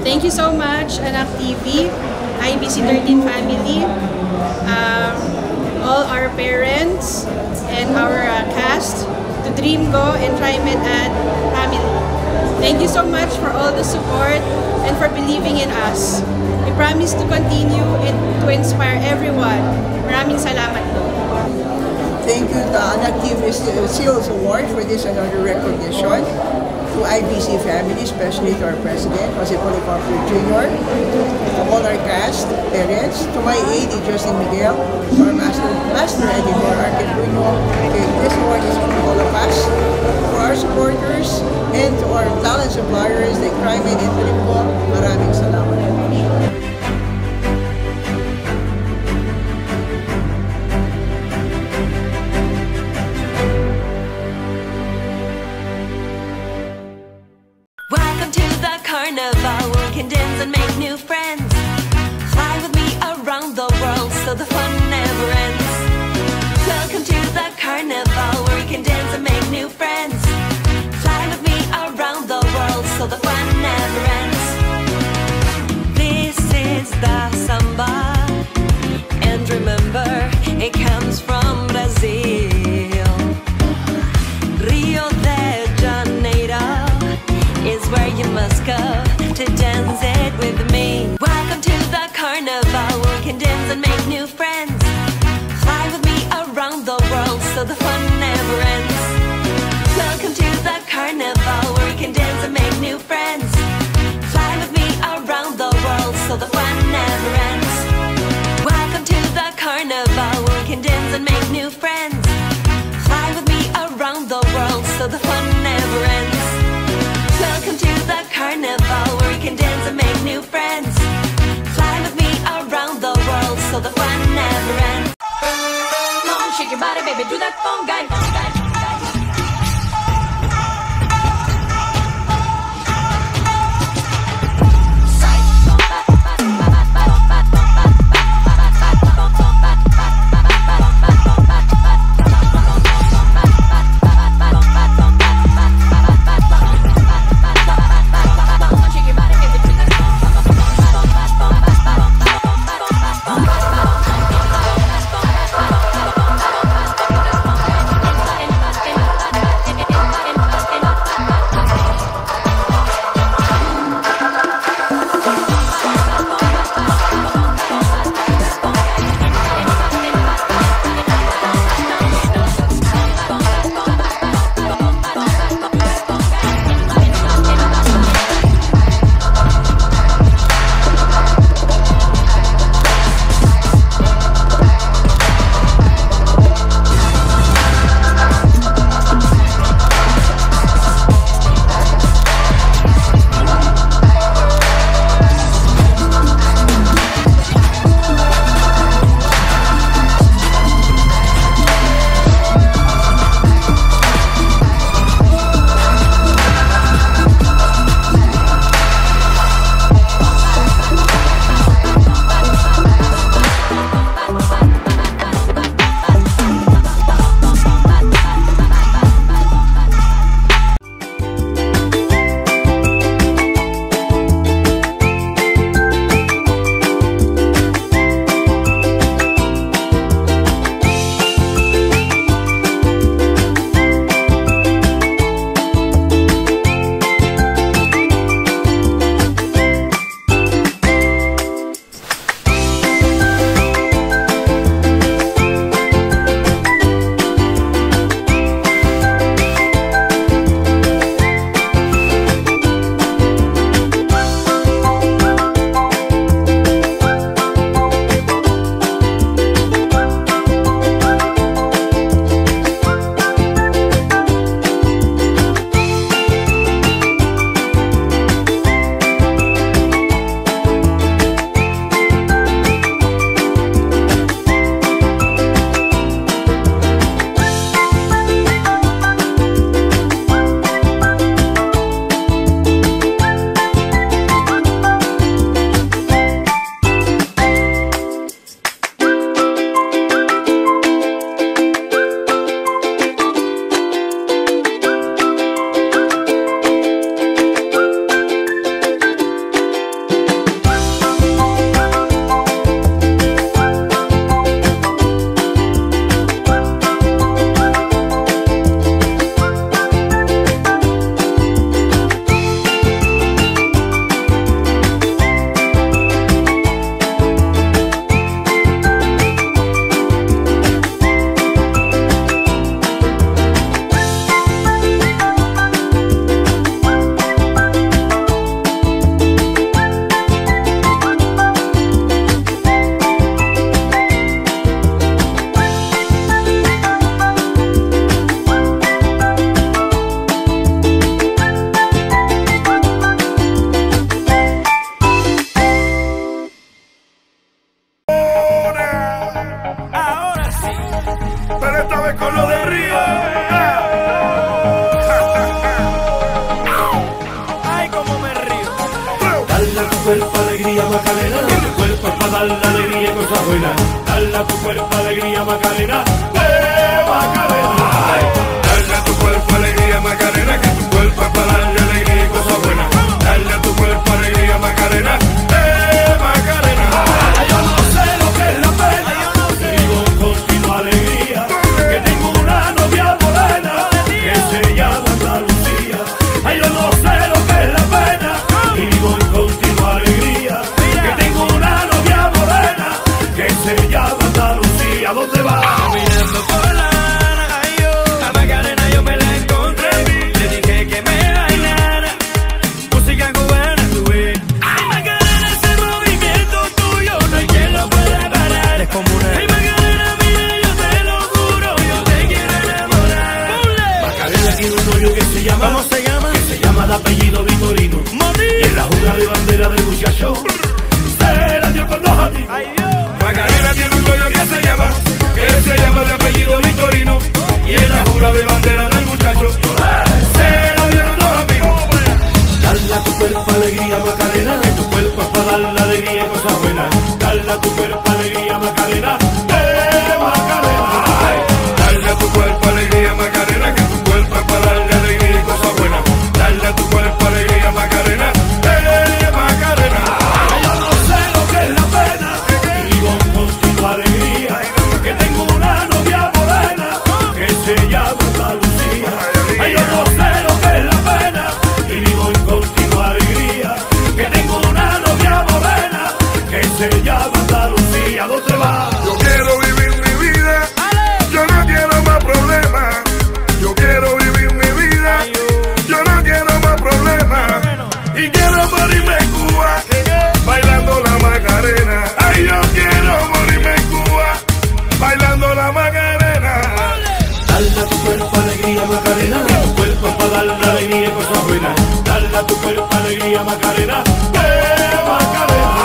Thank you so much, Anak TV, IBC 13 family, all our parents, and our cast, to Dream Go and TriMed Ad family. Thank you so much for all the support and for believing in us. We promise to continue and to inspire everyone. Maraming salamat po. Thank you to Anak TV Seals Award for this another recognition. To IBC family, especially to our president, Jose Policarpo Jr., to all our cast, parents, to my AD, Justin Miguel, to our master editor, Arkin Bruno. Okay, this award is from all of us, to our supporters, and to our talent suppliers like TriMed and Dream Go. Maraming salamat. Carnival, we can dance and make new friends. Fly with me around the world so the fun never ends. Welcome to the carnival where we can dance and make new friends. Fly with me around the world so the fun never ends. This is the samba, and remember it comes from Brazil. Rio de Janeiro is where you must go to dance it with me. Welcome to the carnival where we can dance and make new friends. Fly with me around the world so the fun never ends. Welcome to the carnival where we can dance and make new friends. Fly with me around the world so the fun never ends. Welcome to the carnival where we can dance and make new friends. Fly with me around the world so the fun never ends. Welcome to the carnival where we can dance and make new friends. Fly with me around the world so the fun never ends. Come on, shake your body, baby, do that phone guy. cuerpo alegría Macarena, que tu cuerpo es para dar la alegría y cosas buenas. Dale a tu cuerpo alegría Macarena, Macarena. Dale a tu cuerpo alegría Macarena, que tu cuerpo es para darle alegría y cosas buenas. Dale a tu cuerpo alegría Macarena, Macarena. Yo no sé lo que es la pena, vivo en continua alegría, que tengo una novia morena que se llama Andalucía. Ay, yo no sé lo que es la pena, y vivo en continua alegría, que tengo una novia morena que se llama Andalucía. ¿Dónde va? Caminando por la Habana, ay, yo, a Macarena yo me la encontré, le dije que me bailara música cubana, tú ves. Ay, Macarena, ese movimiento tuyo no hay quien lo pueda parar. Ay, Macarena, mira, yo te lo juro, yo te quiero enamorar. Macarena tiene un novio que se llama, ¿Cómo se llama? que se llama de apellido Vitorino, y en la jura de bandera del muchacho se la dio con dos amigos. Ay, Dios. Macarena tiene un novio que se llama de apellido Vitorino, y en la jura de bandera del muchacho se la dieron dos amigos. Dale a tu cuerpo alegría Macarena, que tu cuerpo es para dar la alegría y cosas buenas. Dale a tu cuerpo alegría Macarena, Macarena. Dale a tu cuerpo alegría Macarena, que tu cuerpo es para darle alegría y cosas buenas. Dale a tu cuerpo alegría Macarena, Macarena. Yo no sé lo que es la pena, vivo en continua alegría, que tengo una novia morena que se llama Andalucía. Ay, yo no sé lo que es la pena, y vivo en continua alegría, que tengo una novia morena que se llama Andalucía. ¿Dónde va? Yo quiero vivir mi vida, yo no quiero más problemas. Yo quiero vivir mi vida, yo no quiero más problemas. Y quiero morirme en Cuba, bailando la Macarena. Ay, yo quiero morirme en Cuba, bailando la Macarena. Dale a tu cuerpo alegría Macarena, que tu cuerpo es para dar la alegría y cosas buenas. Dale a tu cuerpo alegría Macarena, Macarena.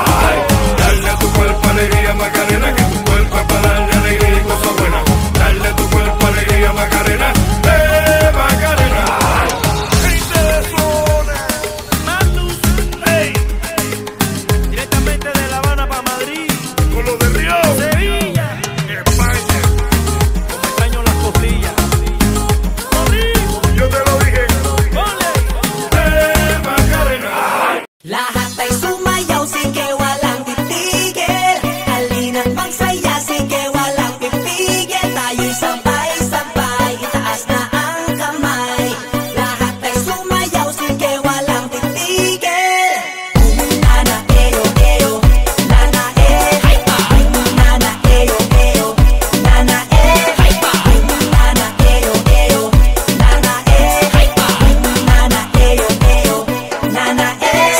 Dale a tu cuerpo alegría Macarena, que tu cuerpo es para darle alegría y cosas buenas. Dale a tu cuerpo alegría Macarena, Macarena. Gente de zona, Matus, hey, directamente de La Habana para Madrid, con los de Río, Sevilla, España. como extraño las costillas. Yo te lo dije. Macarena. Lahat ay sumayaw, sige walang titigil. Halina't magsaya, sige walang pipigil. Tayo'y sabay-sabay, itaas na ang kamay. Lahat ay sumayaw, sige walang titigil. Nana, eyo, eyo, nana, nana, eyo, eyo, nana, nana, eyo, eyo, nana, nana, eyo, eyo, nana,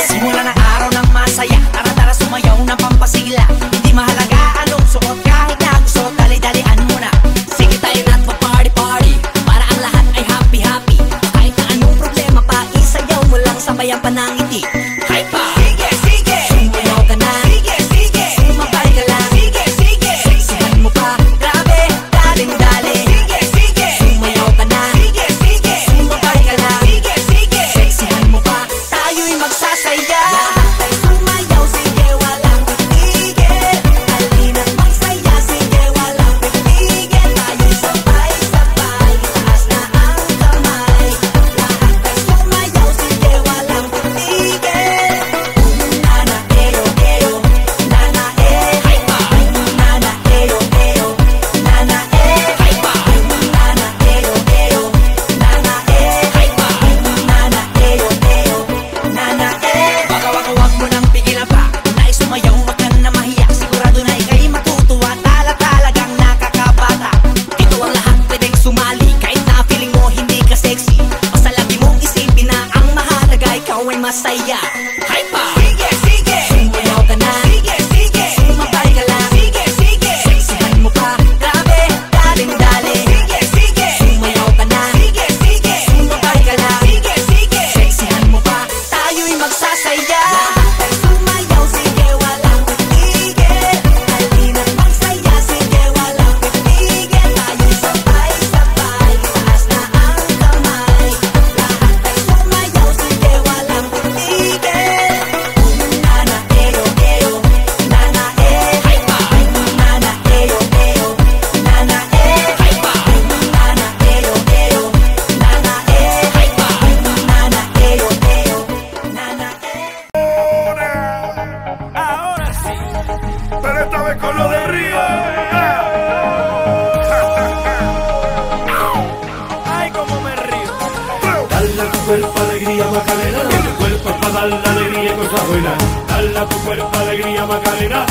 Simula ng araw ng masaya, tara-tara sumayaw ng pampasigla. Hindi mahalaga anong suot, kahit na gusto, dali-dalian muna. Sige tayo na't pa-party-party, para ang lahat ay happy-happy. Kahit na anong problema pa, isayaw mo lang, sabayan pa ng ngiti. Hypa! Sige, sige! Sumayaw ka na. Sige, sige! Sumabay ka lang. Sige, sige! Seksihan mo pa, grabe, daling-dali. Sige, sige! Sumayaw ka na. Sige, sige! Sumabay ka lang. Sige, sige! Seksihan mo pa, tayo'y magsasaya. Lahat ay sumayaw, sige walang titigil. Halina't magsaya, sige walang pipigil. Tayo'y sabay-sabay, itaas na ang kamay. Lahat ay sumayaw, sige walang titigil. Nana, eyo, eyo, nana, nana, eyo, eyo, nana, nana, eyo, eyo, nana, nana, eyo, eyo, nana, Baka wag mo nang pigilan pa. Nais sumayaw, wag ka na mahiya. Sigurado na ika'y matutuwa. Talagang nakakabata. Dito ang lahat pwedeng sumali. Kahit na feeling mo hindi ka sexy, basta lagi mong isipin na ang mahalaga ikaw ay masaya. Hypa! Sige, sige! Sumayaw ka na. Sige, sige! Sumabay ka lang. Sige, sige! Seksihan mo pa, grabe, daling-dali. Sige, sige! Sumayaw ka na. Sige, sige! Sumabay ka lang. Sige, sige! Seksihan mo pa, tayo'y magsasaya. Lahat ay sumayaw, sige walang titigil. Halina't magsaya, sige walang pipigil. Tayo'y sabay-sabay, itaas na ang kamay. Lahat ay sumayaw, sige walang titigil. Macarena, que tu cuerpo es para dar la alegría y cosas buenas. Dale a tu cuerpo alegría, Macarena,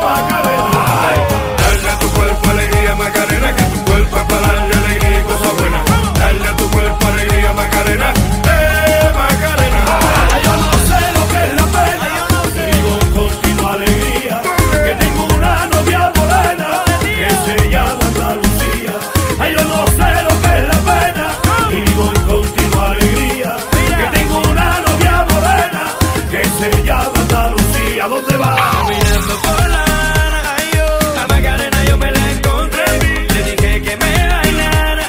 Macarena. Dale a tu cuerpo alegría, Macarena, que tu cuerpo es para darle alegría y cosas buenas. Dale a tu cuerpo alegría, Macarena, Macarena. Yo no sé lo que es la pena, vivo en continua alegría, que tengo una novia morena que se llama Andalucía. Ay, yo no sé lo que es la pena, vivo en continua alegría, que tengo una novia morena que se llama Andalucía. ¿Dónde va? Caminando por la Habana, ay, yo, a Macarena yo me la encontré, le dije que me bailara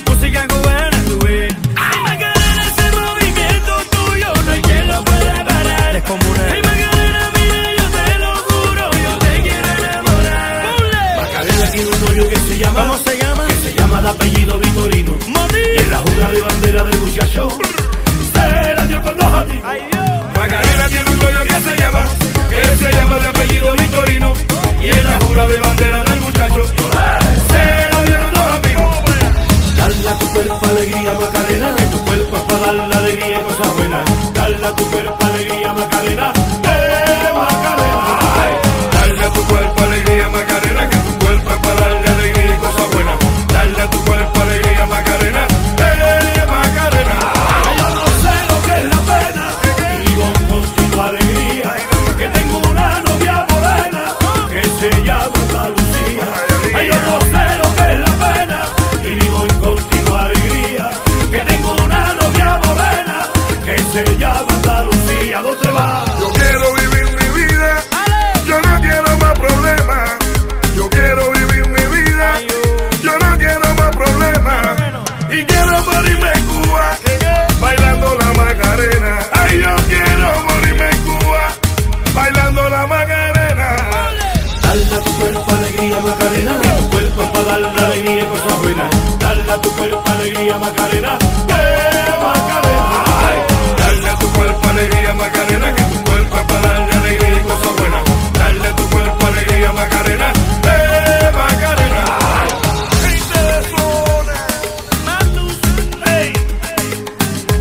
música cubana, tú ves. Ay, Macarena, ese movimiento tuyo no hay quien lo pueda parar. Es como una... Ay, Macarena, mira, yo te lo juro, yo te quiero enamorar. Macarena tiene un novio que se llama, ¿Cómo se llama? que se llama de apellido Vitorino. Y en la jura de bandera del muchacho se la dio con dos a ti. Ay, Dios. Macarena tiene un rollo que se llama de apellido Vitorino. Y en la jura de bandera del muchacho se lo dieron dos amigos. Dale a tu cuerpo alegría, Macarena, que tu cuerpo es para dar la alegría y cosas buenas. Dale a tu cuerpo alegría, Macarena, Macarena. Dale a tu cuerpo alegría, Macarena, que tu cuerpo es para darle alegría y cosas buenas. Dale a tu cuerpo alegría, Macarena, Macarena. Yo no sé lo que es la pena, vivo en continua alegría, que tengo una novia morena que se llama Andalucía. Ay, yo no sé lo que es la pena, y vivo en continua alegría, que tengo una novia morena que se llama Andalucía. ¿Dónde va? Yo quiero vivir mi vida, yo no quiero más problemas. Yo quiero vivir mi vida, yo no quiero más problemas. Y quiero morirme en Cuba, bailando la Macarena. Ay, yo quiero morirme en Cuba, bailando la Macarena. Dale a tu cuerpo alegría, Macarena, que tu cuerpo es para dar la alegría y cosas buenas. Dale a tu cuerpo alegría, Macarena, Macarena. Dale a tu cuerpo alegría, Macarena, que tu cuerpo es para darle alegría y cosas buenas. Dale a tu cuerpo alegría, Macarena, Macarena. Gente de zona. Matus, hey,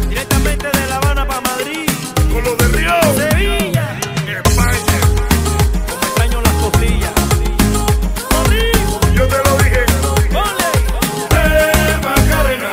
directamente de La Habana para Madrid, Con los de Río, Sevilla, España. como extraño las costillas. Yo te lo dije, Ole. Macarena.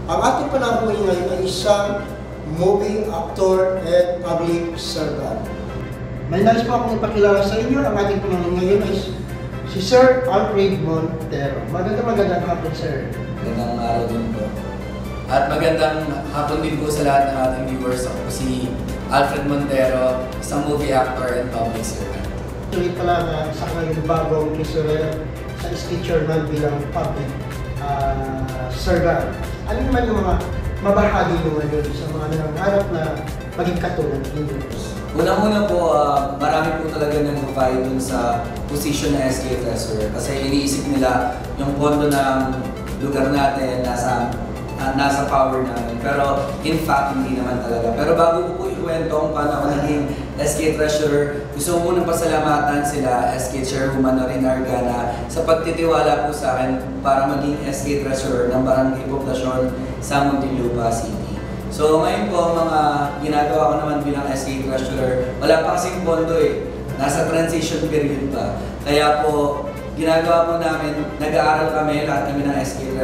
Ang ating panabuhay ngayon ay isang movie actor at public servant. May nais po akong ipakilala sa inyo. Ang ating panahon ngayon ay si Sir Alfred Montero. Magandang hapon, sir. Magandang araw din po. At magandang hapon din po sa lahat ng ating viewers. Ako si Alfred Montero, isang movie actor and public servant. Tuloy pala na sa ngayon bagong kisurel sa sketcher man bilang public servant. Ano naman yung mga mabahagi nyo ngayon sa mga nangangarap na maging katulad ninyo? Unang-una po, marami po talaga nag-vie dun sa position na SK Treasurer kasi iniisip nila yung pondo ng lugar natin nasa power namin. Pero in fact, hindi naman talaga. Pero bago ko po ikwento kung paano ako naging SK Treasurer, gusto ko munang pasalamatan sila, SK Chairwoman Norin Argana, sa pagtitiwala po sa akin para maging SK Treasurer ng Barangay Poblacion sa Muntinlupa City. So ngayon po, mga ginagawa ko naman bilang SK Treasurer, wala pa kasing pondo eh. Nasa transition period pa. Kaya po, ginagawa po namin, nag-aaral kami, lahat kami ng SK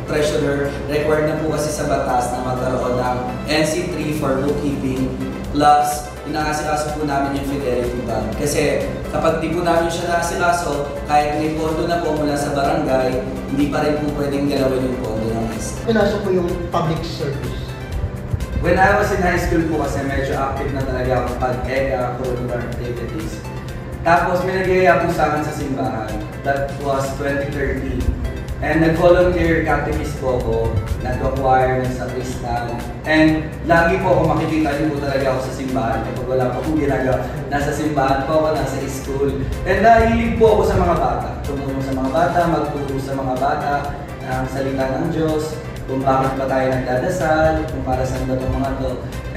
Treasurer. Required na po kasi sa batas na magkaroon ng NC3 for bookkeeping. Plus, inakasikaso po namin yung Fidelity Bank. Kasi kapag di po namin siya nakasikaso, kahit may pondo na po mula sa barangay, hindi pa rin po pwedeng galawin yung pondo ng SK. Pinasok ko yung public service. When I was in high school po kasi medyo active na talaga ako pag-EGA, curricular activities. Tapos may nagyaya po sa akin sa simbahan. That was 2013. And nag-volunteer catechist po ako, nag-acquire ng sakristan. And lagi po ako makikita din po talaga ako sa simbahan. Kapag wala pa akong ginagawa, nasa simbahan po ako, nasa school. And nahilig po ako sa mga bata. Tumulong sa mga bata, magturo sa mga bata ng salita ng Diyos, kung bakit ba tayo nagdadasal, kung para saan ba itong mga to.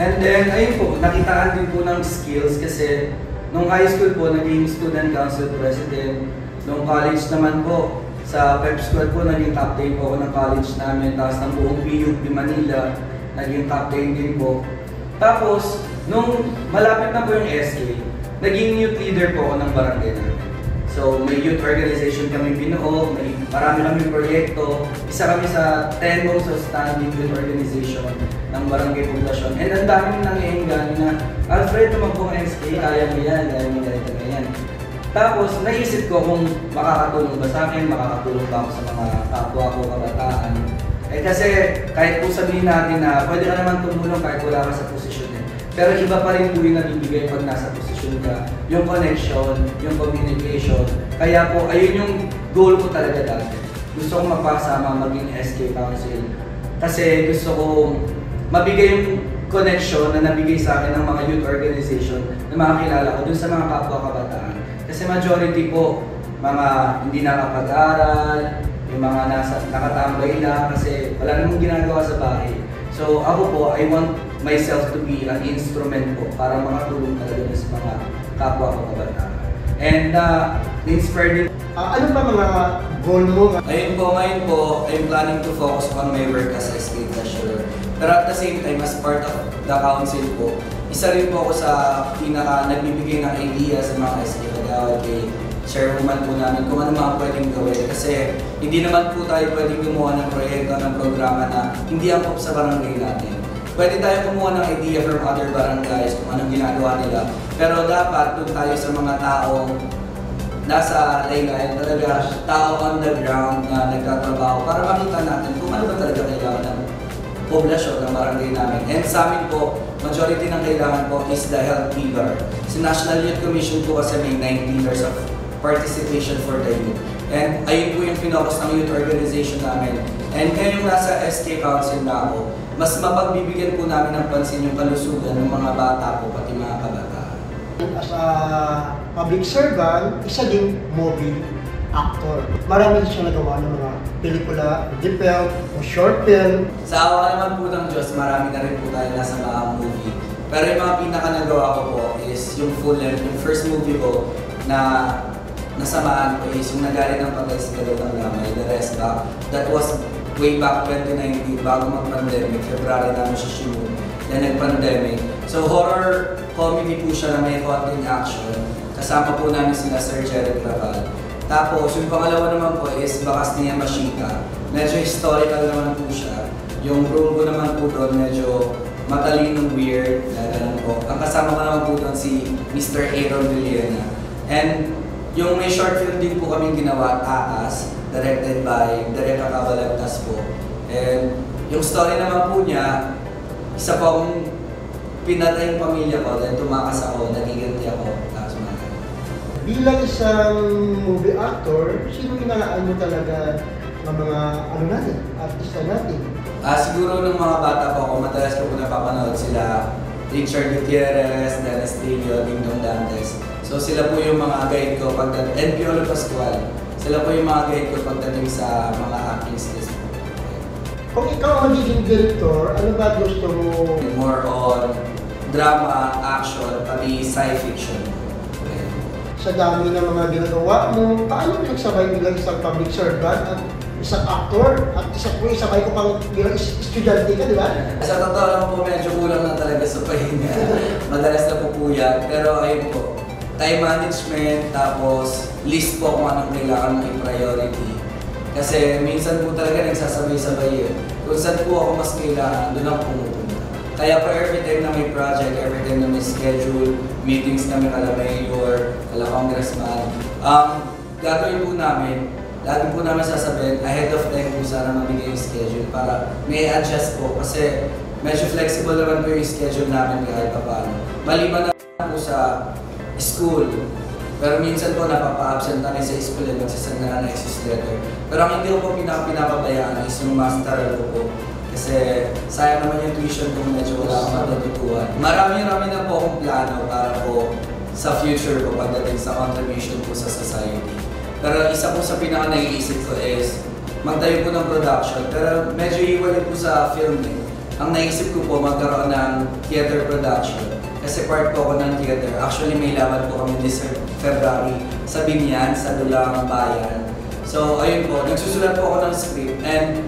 And then, ayun po, nakitaan din po ng skills kasi nung high school po, naging student council president. Nung college naman po, sa pep squad po, naging captain po ako ng college namin. Tapos ng buong PUP Manila, naging captain din po. Tapos, nung malapit na po yung SK, naging youth leader po ako ng barangay namin. So, may youth organization kami binuo, marami kami proyekto. Isa kami sa 10 most outstanding youth organization ng barangay poblasyon. And ang daming nangyayang na, Alfred, tumakbo ng SK, kaya mo yan, kaya mo ganyan. Tapos, naisip ko kung makakatulong ba sa akin, makakatulong ba ako sa mga kapwa ko kabataan. Eh kasi, kahit po sabihin natin na pwede ka naman tumulong kahit wala ka sa posisyon eh. Pero iba pa rin po yung nabibigay pag nasa posisyon ka. Yung connection, yung communication. Kaya po, ayun yung goal ko talaga dati. Gusto kong magpasama, maging SK Council. Kasi gusto kong mabigay yung connection na nabigay sa akin ng mga youth organization na makakilala ko dun sa mga kapwa kabataan. Kasi majority po, mga hindi nakapag-aral, yung mga nakatambay lang kasi wala namang ginagawa sa bahay. So ako po, I want myself to be an instrument po para makatulong talaga sa mga kapwa ko kabataan. And na-inspire din. Ano ba mga goal mo? Ngayon po, I'm planning to focus on my work as a state treasurer. Pero at the same time, as part of the council po, isa rin po ako sa nagbibigay ng idea sa mga SK Kagawad kay chairwoman po namin kung ano mga pwedeng gawin. Kasi hindi naman po tayo pwedeng gumawa ng proyekto, ng programa na hindi angkop sa barangay natin. Pwede tayo kumuha ng idea from other barangays kung anong ginagawa nila. Pero dapat doon tayo sa mga taong nasa laylayan talaga, tao on the ground na nagtatrabaho para makita natin kung ano ba talaga kailangan ng poblasyon ng barangay namin. And sa amin po, majority ng kailangan po is the health pillar. Sa National Youth Commission po kasi may 19 years of participation for the youth. And ayun po yung finokus ng youth organization namin. And ngayong nasa SK Council na ako, mas mapagbibigyan po namin ng pansin yung kalusugan ng mga bata po, pati mga kabataan. As a public servant, isa ding movie actor. Marami siya nagawa ng mga pelikula, deep film, o short film. Sa awa naman po ng Diyos, marami na rin po tayo nasa mga movie. Pero yung mga pinaka-nagawa ko po is yung full length, yung first movie ko na nasamaan ko is yung Nagalit ng Patay sa Dalawang Lamay, The Rest Back. That was way back 2019, bago mag-pandemic, February namin siya sinun. Then nag-pandemic. So horror comedy po siya na may konting action. Kasama po namin sila Sir Jerry Raval. Tapos yung pangalawa naman po is Bakas ni Yamashita. Medyo historical naman po siya. Yung role ko naman po doon medyo matalinong weird. Ganun po. Ang kasama ko naman po doon si Mr. Aaron Villena. And yung may short film din po kami ginawa, Taas, directed by Direk Kabalagtas po. And yung story naman po niya, isa po akong pinatay yung pamilya ko, then tumakas ako, nagiganti ako, tapos mga. Bilang isang movie actor, sino inalaan mo talaga ng mga ano natin, artista natin? Siguro nung mga bata po ako, madalas ko po napapanood sila Richard Gutierrez, Dennis Trillo, Dingdong Dantes. So sila po yung mga guide ko pagdating, and Piolo Pascual. Sila po yung mga guide ko pagdating sa mga acting skills. Kung ikaw ang magiging director, ano ba gusto mo? More on drama, action, pati science fiction. Sa dami ng mga ginagawa mo, paano pinagsabay bilang isang public servant at isang actor at isabay ko pang bilang estudyante ka, di ba? Sa totoo lang po, medyo kulang na talaga sa pahinga. Madalas na po puyat, pero ayun po, time management, tapos list po kung anong kailangan ng priority. Kasi minsan po talaga nagsasabay-sabay yun. Kung saan po ako mas kailangan, doon ako pumupunta. Kaya po every time na may project, every time na may schedule, meetings kami kala mayor, kala congressman, gagawin po namin, lagi po namin sasabihin, ahead of time po sana mabigay yung schedule para may adjust po. Kasi medyo flexible naman po yung schedule namin kahit pa paano. Maliban na po sa school, Pero minsan po napapa-absent na rin sa school at nagsasend na ng excuse letter. Pero ang hindi ko po pinapabayaan is yung masteral ko po. Kasi sayang naman yung tuition kung medyo wala akong matututuan. Marami na po akong plano para po sa future ko pagdating sa contribution po sa society. Pero isa po sa pinaka-naiisip ko is magtayo po ng production. Pero medyo iwalay po sa filming. Ang naisip ko po magkaroon ng theater production. Kasi part po ako ng theater. Actually may laban po kami this February sa Binyan, sa Dulang Bayan. So ayun po, nagsusulat po ako ng script and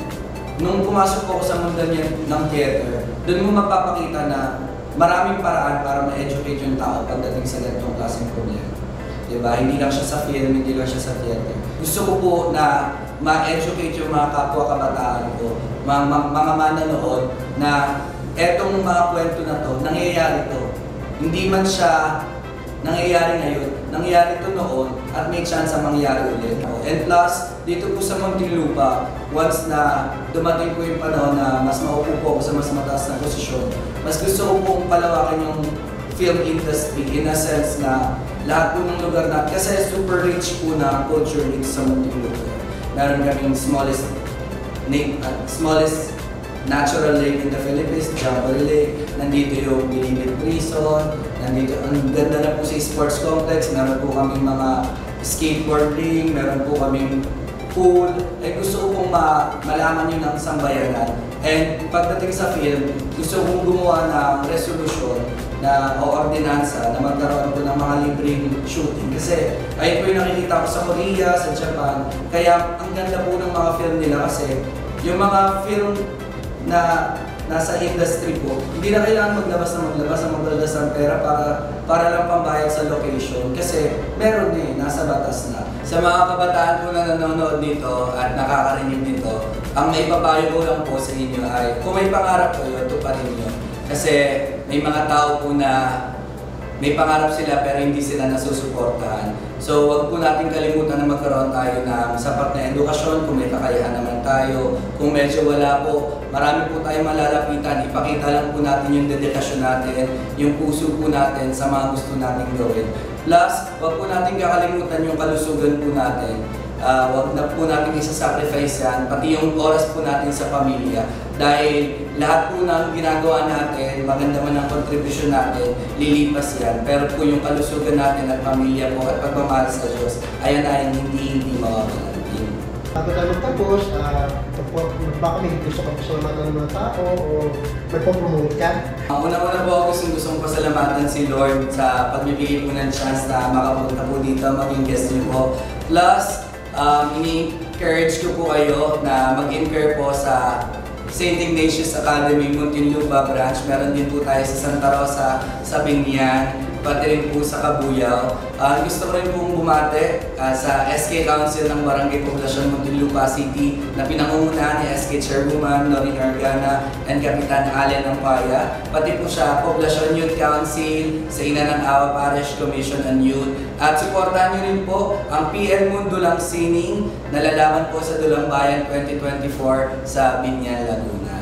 nung pumasok po ako sa mundo ng theater, doon mo mapapakita na maraming paraan para ma-educate yung tao pagdating sa ganitong klaseng problema. Diba? Hindi lang siya sa film, hindi lang siya sa theater. Gusto ko po na ma-educate yung mga kapwa-kabataan ko, mga manonood na etong mga kwento na to, nangyayari to. Hindi man siya nangyayari ngayon, nangyayari to noon at may chance na mangyari ulit. And plus, dito po sa Muntinlupa, once na dumating po yung panahon na mas maupo po ako sa mas mataas na posisyon, mas gusto ko pong palawakin yung film industry in a sense na lahat po ng lugar natin, kasi super rich po na culture dito sa Muntinlupa. Meron kaming smallest natural lake in the Philippines, Jumbo Lake. Nandito yung Bilibid Prison. Nandito, ang ganda na po sa sports complex. Meron po kaming mga skateboarding. Meron po kaming pool. Eh, gusto ko pong malaman yun ng sambayanan. And pagdating sa film, gusto kong gumawa ng resolution o ordinansa na magkaroon po ng mga libreng shooting. Kasi ayun po yung nakikita ko sa Korea, sa Japan. Kaya ang ganda po ng mga film nila kasi yung mga film na nasa industry po, hindi na kailangan maglabas ng maglalabas ng pera para lang pambayad sa location kasi meron nasa batas na. Sa mga kabataan po na nanonood nito at nakakarinig nito, ang may papayo ko lang po sa inyo ay kung may pangarap kayo, tuparin nyo. Kasi may mga tao po na may pangarap sila pero hindi sila nasusuportahan. So wag po natin kalimutan na magkaroon tayo ng sapat na edukasyon kung may kakayahan naman tayo. Kung medyo wala po, marami po tayong malalapitan. Ipakita lang po natin yung dedikasyon natin, yung puso po natin sa mga gusto natin gawin. Plus, wag po natin kakalimutan yung kalusugan po natin. Wag na po natin isa-sacrifice yan, pati yung oras po natin sa pamilya. Dahil lahat po ng ginagawa natin, maganda man ang contribution natin, lilipas yan. Pero po yung kalusugan natin at pamilya po at pagmamahal sa Diyos, ayan ay hindi mawawala. Bago tayo magtapos, baka may gusto ka pasalamatan ng mga tao o magpo-promote ka? Ang una-una po ako gustong pasalamatan si Lord sa pagbibigay po ng chance na makapunta po dito, maging guest niyo po. Plus, ini-encourage ko po kayo na mag-inquire po sa St. Ignatius Academy, Muntinlupa branch. Meron din po tayo sa Santa Rosa, sa Binyan, pati rin po sa Cabuyao. Gusto ko rin pong bumate sa SK Council ng Barangay Poblacion Muntinlupa City na pinangungunahan ni SK Chairwoman Lorin Argana and Kapitan Allen Ampaya. Pati po siya Poblacion Youth Council, sa Ina ng Awa Parish Commission on Youth. At suportahan nyo rin po ang PL Mundo Lang Sining na lalaman po sa Dulang Bayan 2024 sa Binyan, Laguna.